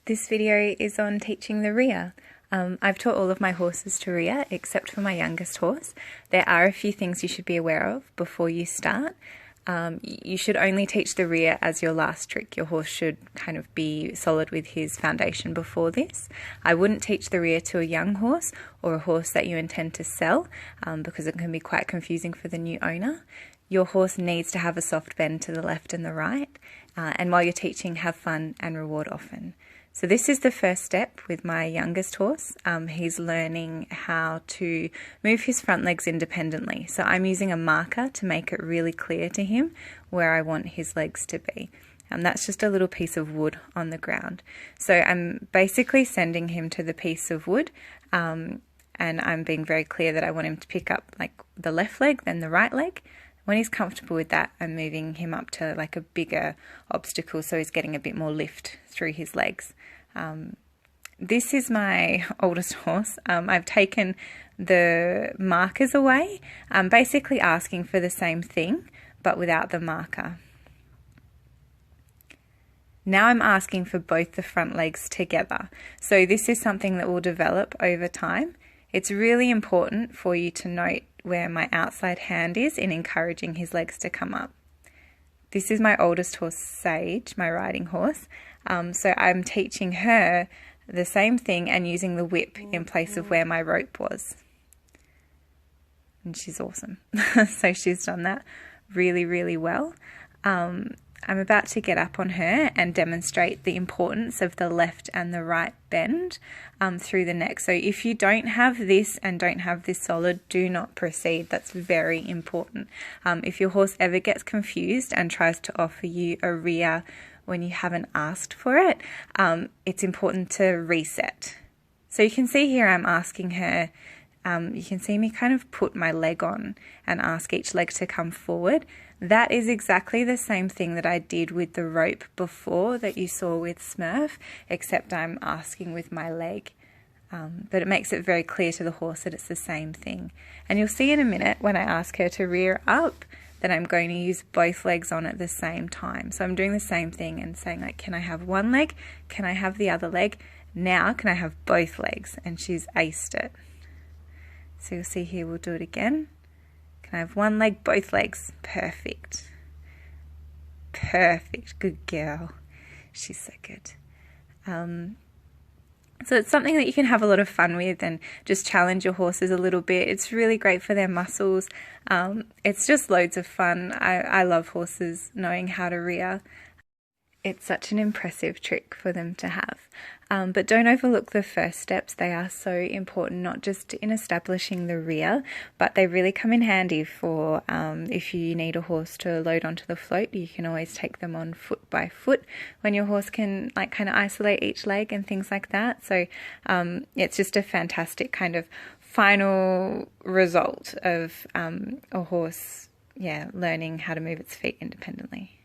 This video is on teaching the rear. I've taught all of my horses to rear except for my youngest horse. There are a few things you should be aware of before you start. You should only teach the rear as your last trick. Your horse should kind of be solid with his foundation before this. I wouldn't teach the rear to a young horse or a horse that you intend to sell because it can be quite confusing for the new owner. Your horse needs to have a soft bend to the left and the right, and while you're teaching, have fun and reward often. So this is the first step with my youngest horse. He's learning how to move his front legs independently. So I'm using a marker to make it really clear to him where I want his legs to be. That's just a little piece of wood on the ground. So I'm basically sending him to the piece of wood, and I'm being very clear that I want him to pick up like the left leg, then the right leg. When he's comfortable with that, I'm moving him up to like a bigger obstacle so he's getting a bit more lift through his legs. This is my oldest horse. I've taken the markers away. I'm basically asking for the same thing but without the marker. Now I'm asking for both the front legs together. So this is something that will develop over time. It's really important for you to note where my outside hand is in encouraging his legs to come up. This is my oldest horse, Sage, my riding horse. So I'm teaching her the same thing and using the whip in place of where my rope was. And she's awesome. So she's done that really, really well. I'm about to get up on her and demonstrate the importance of the left and the right bend through the neck. So if you don't have this and don't have this solid, do not proceed. That's very important. If your horse ever gets confused and tries to offer you a rear when you haven't asked for it, it's important to reset. So you can see here I'm asking her, you can see me kind of put my leg on and ask each leg to come forward. That is exactly the same thing that I did with the rope before that you saw with Smurf, except I'm asking with my leg. But it makes it very clear to the horse that it's the same thing. And you'll see in a minute when I ask her to rear up that I'm going to use both legs on at the same time. So I'm doing the same thing and saying like, can I have one leg? Can I have the other leg? Now can I have both legs? And she's aced it. So you'll see here, we'll do it again. Can I have one leg, both legs? Perfect. Perfect. Good girl. She's so good. So it's something that you can have a lot of fun with and just challenge your horses a little bit. It's really great for their muscles. It's just loads of fun. I love horses knowing how to rear. It's such an impressive trick for them to have. But don't overlook the first steps. They are so important, not just in establishing the rear, but they really come in handy for if you need a horse to load onto the float. You can always take them on foot by foot when your horse can like kind of isolate each leg and things like that. So it's just a fantastic kind of final result of a horse, learning how to move its feet independently.